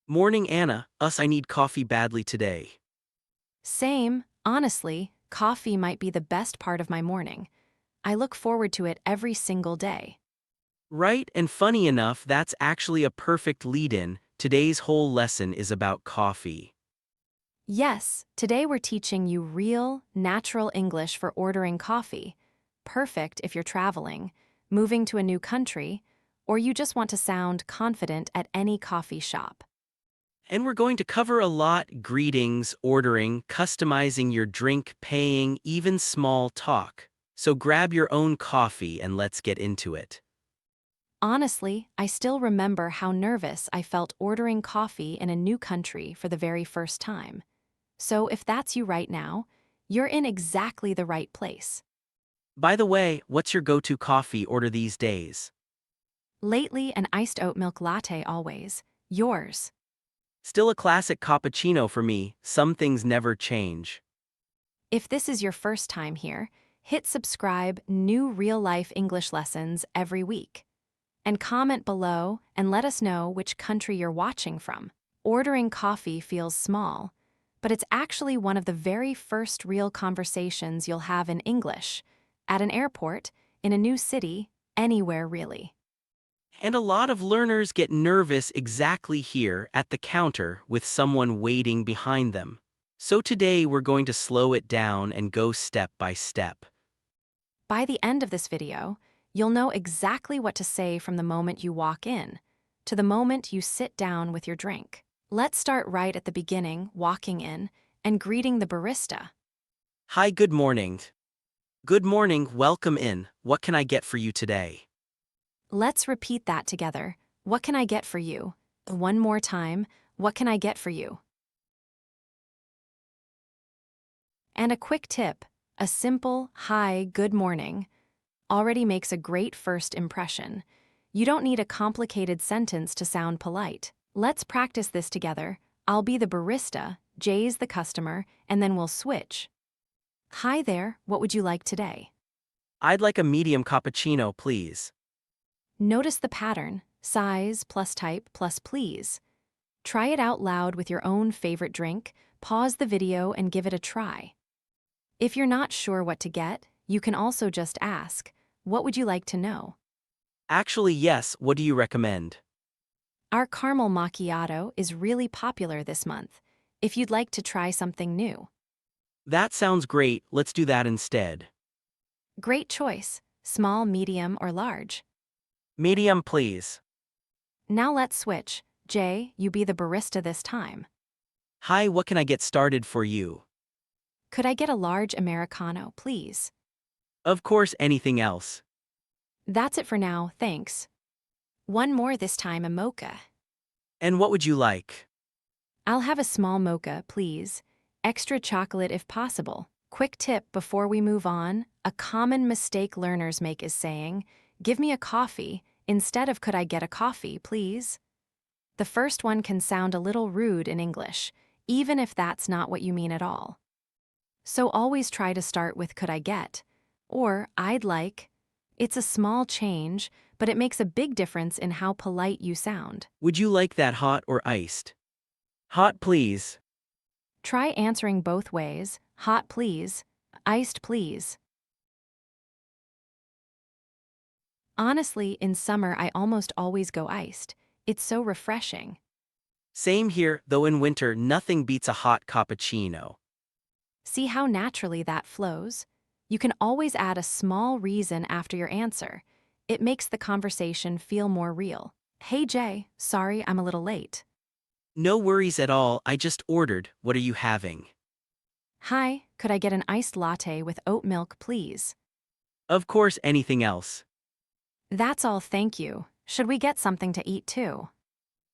Morning, Anna. I need coffee badly today. Same, honestly, coffee might be the best part of my morning. I look forward to it every single day. Right, and funny enough, that's actually a perfect lead-in. Today's whole lesson is about coffee. Yes, today we're teaching you real, natural English for ordering coffee. Perfect if you're traveling, moving to a new country, or you just want to sound confident at any coffee shop. And we're going to cover a lot: greetings, ordering, customizing your drink, paying, even small talk. So grab your own coffee and let's get into it. Honestly, I still remember how nervous I felt ordering coffee in a new country for the very first time. So if that's you right now, you're in exactly the right place. By the way, what's your go-to coffee order these days? Lately, an iced oat milk latte always. Yours. Still a classic cappuccino for me. Some things never change. If this is your first time here, hit subscribe, new real-life English lessons every week. And comment below and let us know which country you're watching from. Ordering coffee feels small, but it's actually one of the very first real conversations you'll have in English, at an airport, in a new city, anywhere really. And a lot of learners get nervous exactly here at the counter with someone waiting behind them. So today we're going to slow it down and go step by step. By the end of this video, you'll know exactly what to say from the moment you walk in to the moment you sit down with your drink. Let's start right at the beginning, walking in and greeting the barista. Hi, good morning. Good morning, welcome in. What can I get for you today? Let's repeat that together. What can I get for you? One more time. What can I get for you? And a quick tip, a simple, hi, good morning, already makes a great first impression. You don't need a complicated sentence to sound polite. Let's practice this together. I'll be the barista, Jay's the customer, and then we'll switch. Hi there, what would you like today? I'd like a medium cappuccino, please. Notice the pattern, size plus type plus please. Try it out loud with your own favorite drink, pause the video and give it a try. If you're not sure what to get, you can also just ask, what would you like to know? Actually, yes, what do you recommend? Our caramel macchiato is really popular this month, if you'd like to try something new. That sounds great, let's do that instead. Great choice, small, medium, or large. Medium, please. Now let's switch. Jay, you be the barista this time. Hi, what can I get started for you? Could I get a large Americano, please? Of course, anything else. That's it for now, thanks. One more this time, a mocha. And what would you like? I'll have a small mocha, please. Extra chocolate if possible. Quick tip before we move on, a common mistake learners make is saying, give me a coffee, instead of could I get a coffee, please? The first one can sound a little rude in English, even if that's not what you mean at all. So always try to start with could I get, or I'd like. It's a small change, but it makes a big difference in how polite you sound. Would you like that hot or iced? Hot, please. Try answering both ways, hot please, iced please. Honestly, in summer I almost always go iced. It's so refreshing. Same here, though in winter nothing beats a hot cappuccino. See how naturally that flows? You can always add a small reason after your answer. It makes the conversation feel more real. Hey Jay, sorry I'm a little late. No worries at all, I just ordered. What are you having? Hi, could I get an iced latte with oat milk, please? Of course, anything else. That's all, thank you. Should we get something to eat too?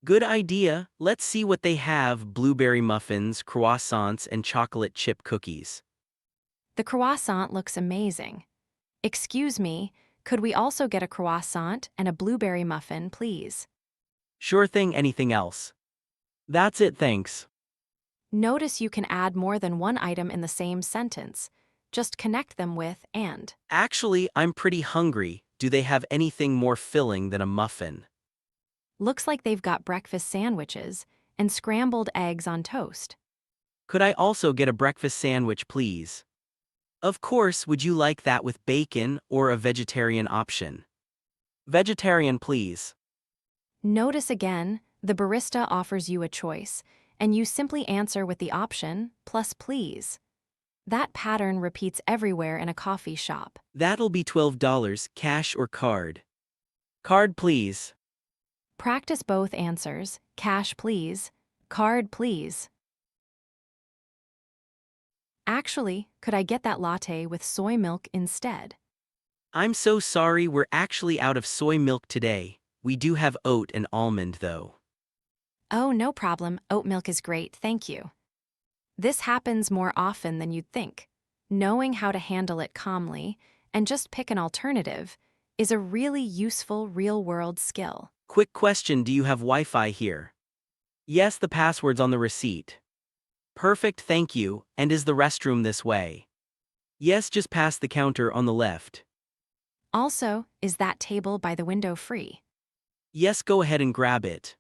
Good idea. Let's see what they have: blueberry muffins, croissants, and chocolate chip cookies. The croissant looks amazing. Excuse me, could we also get a croissant and a blueberry muffin, please? Sure thing, anything else? That's it, thanks. Notice you can add more than one item in the same sentence. Just connect them with and. Actually, I'm pretty hungry. Do they have anything more filling than a muffin? Looks like they've got breakfast sandwiches, and scrambled eggs on toast. Could I also get a breakfast sandwich, please? Of course, would you like that with bacon or a vegetarian option? Vegetarian, please. Notice again, the barista offers you a choice, and you simply answer with the option, plus please. That pattern repeats everywhere in a coffee shop. That'll be $12, cash or card. Card, please. Practice both answers, cash please, card please. Actually, could I get that latte with soy milk instead? I'm so sorry, we're actually out of soy milk today. We do have oat and almond, though. Oh, no problem, oat milk is great, thank you. This happens more often than you'd think. Knowing how to handle it calmly and just pick an alternative is a really useful real-world skill. Quick question, do you have Wi-Fi here? Yes, the password's on the receipt. Perfect, thank you, and is the restroom this way? Yes, just past the counter on the left. Also, is that table by the window free? Yes, go ahead and grab it.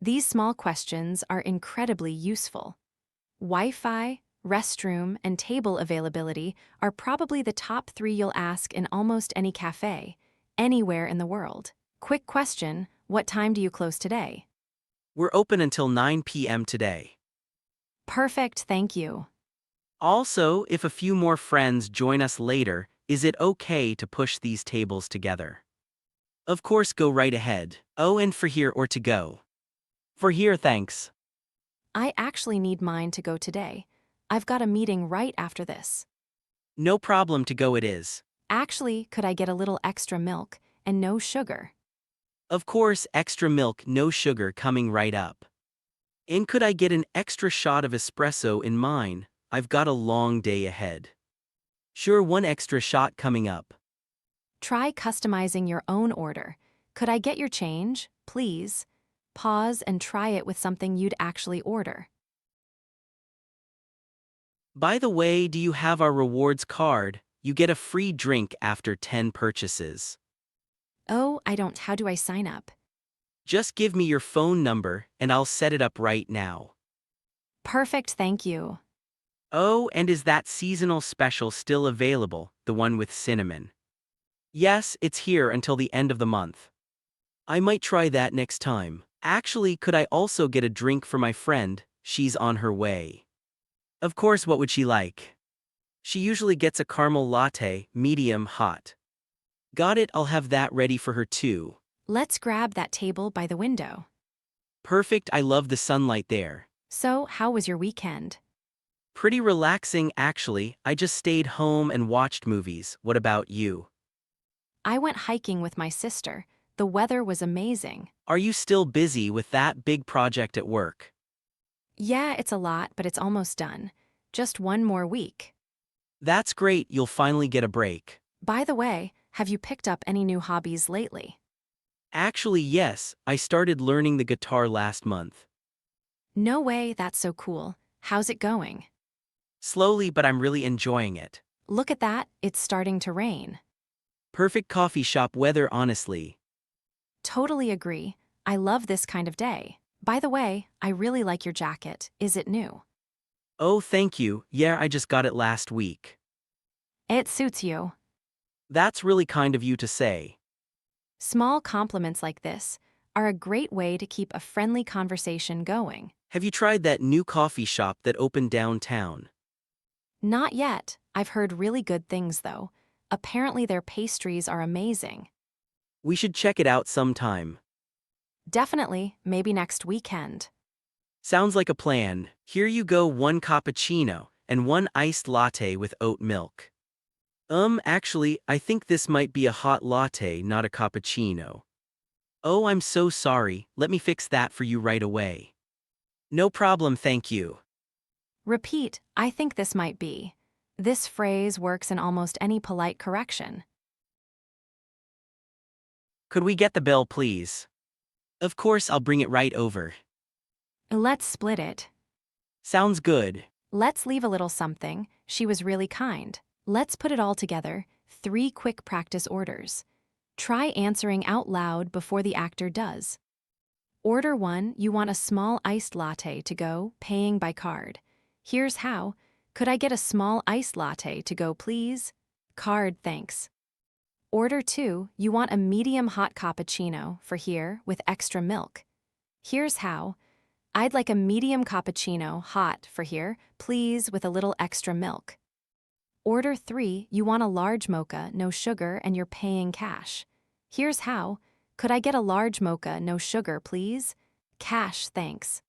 These small questions are incredibly useful. Wi-Fi, restroom, and table availability are probably the top 3 you'll ask in almost any cafe, anywhere in the world. Quick question, what time do you close today? We're open until 9 p.m. today. Perfect, thank you. Also, if a few more friends join us later, is it okay to push these tables together? Of course, go right ahead. Oh, and for here or to go? For here, thanks. I actually need mine to go today. I've got a meeting right after this. No problem, to go it is. Actually, could I get a little extra milk and no sugar? Of course, extra milk, no sugar coming right up. And could I get an extra shot of espresso in mine? I've got a long day ahead. Sure, one extra shot coming up. Try customizing your own order. Could I get your change, please? Pause and try it with something you'd actually order. By the way, do you have our rewards card? You get a free drink after 10 purchases. Oh, I don't. How do I sign up? Just give me your phone number, and I'll set it up right now. Perfect, thank you. Oh, and is that seasonal special still available, the one with cinnamon? Yes, it's here until the end of the month. I might try that next time. Actually, could I also get a drink for my friend? She's on her way. Of course, what would she like? She usually gets a caramel latte, medium hot. Got it, I'll have that ready for her too. Let's grab that table by the window. Perfect, I love the sunlight there. So, how was your weekend? Pretty relaxing, actually. I just stayed home and watched movies. What about you? I went hiking with my sister. The weather was amazing. Are you still busy with that big project at work? Yeah, it's a lot, but it's almost done. Just one more week. That's great, you'll finally get a break. By the way, have you picked up any new hobbies lately? Actually, yes, I started learning the guitar last month. No way, that's so cool. How's it going? Slowly, but I'm really enjoying it. Look at that, it's starting to rain. Perfect coffee shop weather, honestly. Totally agree. I love this kind of day. By the way, I really like your jacket. Is it new? Oh, thank you. Yeah, I just got it last week. It suits you. That's really kind of you to say. Small compliments like this are a great way to keep a friendly conversation going. Have you tried that new coffee shop that opened downtown? Not yet. I've heard really good things though. Apparently their pastries are amazing. We should check it out sometime. Definitely, maybe next weekend. Sounds like a plan. Here you go, one cappuccino and one iced latte with oat milk. Actually, I think this might be a hot latte, not a cappuccino. Oh, I'm so sorry. Let me fix that for you right away. No problem, thank you. Repeat, I think this might be. This phrase works in almost any polite correction. Could we get the bill, please? Of course, I'll bring it right over. Let's split it. Sounds good. Let's leave a little something. She was really kind. Let's put it all together. 3 quick practice orders. Try answering out loud before the actor does. Order 1, you want a small iced latte to go, paying by card. Here's how. Could I get a small iced latte to go, please? Card, thanks. Order 2, you want a medium hot cappuccino for here with extra milk. Here's how. I'd like a medium cappuccino, hot, for here, please, with a little extra milk. Order 3, you want a large mocha, no sugar, and you're paying cash. Here's how. Could I get a large mocha, no sugar, please? Cash, thanks.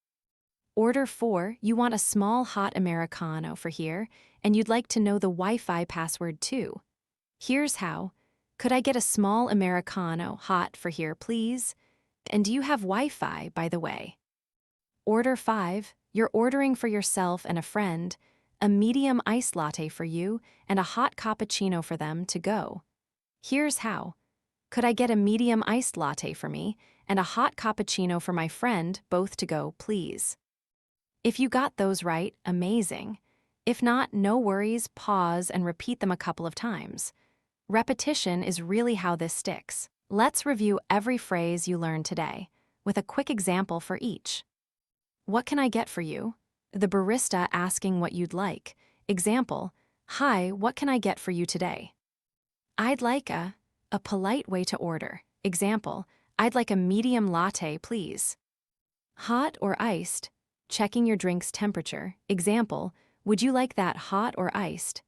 Order 4, you want a small hot Americano for here, and you'd like to know the Wi-Fi password too. Here's how. Could I get a small Americano, hot, for here, please? And do you have Wi-Fi, by the way? Order 5, you're ordering for yourself and a friend, a medium iced latte for you, and a hot cappuccino for them to go. Here's how. Could I get a medium iced latte for me, and a hot cappuccino for my friend, both to go, please? If you got those right, amazing. If not, no worries, pause and repeat them a couple of times. Repetition is really how this sticks. Let's review every phrase you learned today, with a quick example for each. What can I get for you? The barista asking what you'd like. Example, hi, what can I get for you today? I'd like a polite way to order. Example, I'd like a medium latte, please. Hot or iced, checking your drink's temperature. Example, would you like that hot or iced?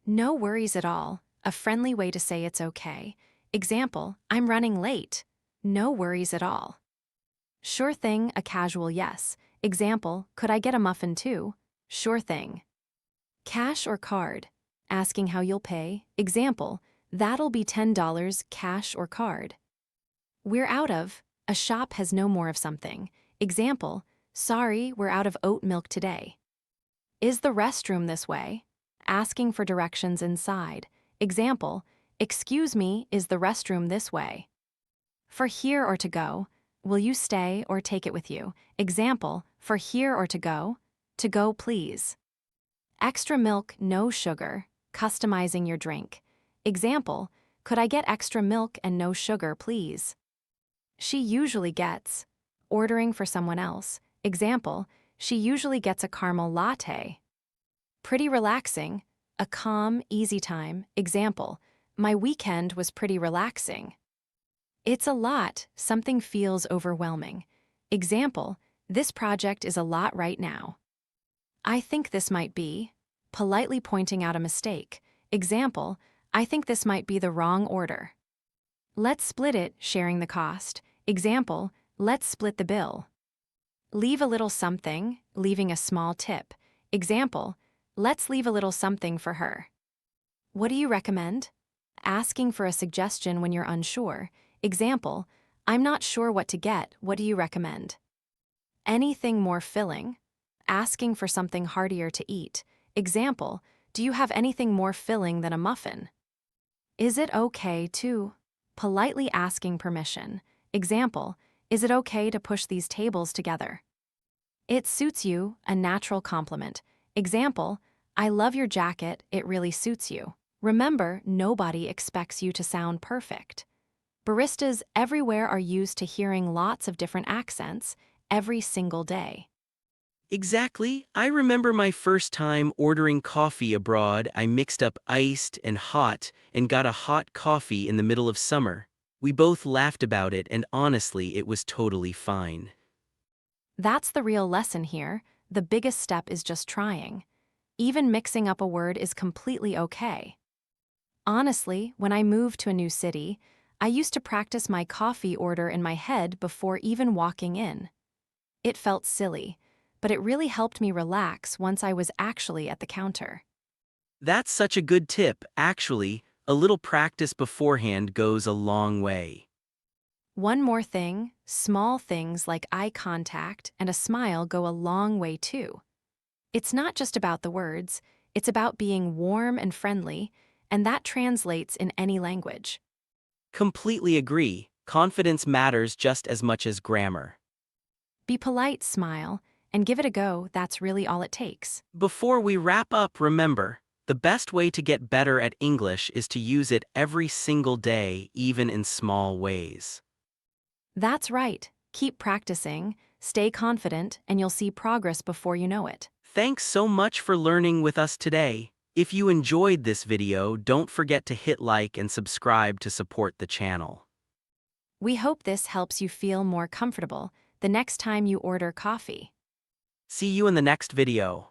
No worries at all, a friendly way to say it's okay. Example, I'm running late. No worries at all. Sure thing, a casual yes. Example, could I get a muffin too? Sure thing. Cash or card, asking how you'll pay. Example, that'll be $10, cash or card. We're out of, a shop has no more of something. Example, sorry, we're out of oat milk today. Is the restroom this way? Asking for directions inside. Example, excuse me, is the restroom this way? For here or to go, will you stay or take it with you? Example, for here or to go, please. Extra milk, no sugar, customizing your drink. Example, could I get extra milk and no sugar, please? She usually gets, ordering for someone else. Example, she usually gets a caramel latte. Pretty relaxing, a calm, easy time. Example, my weekend was pretty relaxing. It's a lot, something feels overwhelming. Example, this project is a lot right now. I think this might be, politely pointing out a mistake. Example, I think this might be the wrong order. Let's split it, sharing the cost. Example, let's split the bill. Leave a little something, leaving a small tip. Example, let's leave a little something for her. What do you recommend? Asking for a suggestion when you're unsure. Example, I'm not sure what to get, what do you recommend? Anything more filling? Asking for something heartier to eat. Example, do you have anything more filling than a muffin? Is it okay to? Politely asking permission. Example, is it okay to push these tables together? It suits you, a natural compliment. Example, I love your jacket, it really suits you. Remember, nobody expects you to sound perfect. Baristas everywhere are used to hearing lots of different accents every single day. Exactly. I remember my first time ordering coffee abroad. I mixed up iced and hot and got a hot coffee in the middle of summer. We both laughed about it, and honestly, it was totally fine. That's the real lesson here. The biggest step is just trying. Even mixing up a word is completely okay. Honestly, when I moved to a new city, I used to practice my coffee order in my head before even walking in. It felt silly, but it really helped me relax once I was actually at the counter. That's such a good tip, actually. A little practice beforehand goes a long way. One more thing, small things like eye contact and a smile go a long way too. It's not just about the words, it's about being warm and friendly, and that translates in any language. Completely agree. Confidence matters just as much as grammar. Be polite, smile, and give it a go, that's really all it takes. Before we wrap up, remember, the best way to get better at English is to use it every single day, even in small ways. That's right. Keep practicing, stay confident, and you'll see progress before you know it. Thanks so much for learning with us today. If you enjoyed this video, don't forget to hit like and subscribe to support the channel. We hope this helps you feel more comfortable the next time you order coffee. See you in the next video.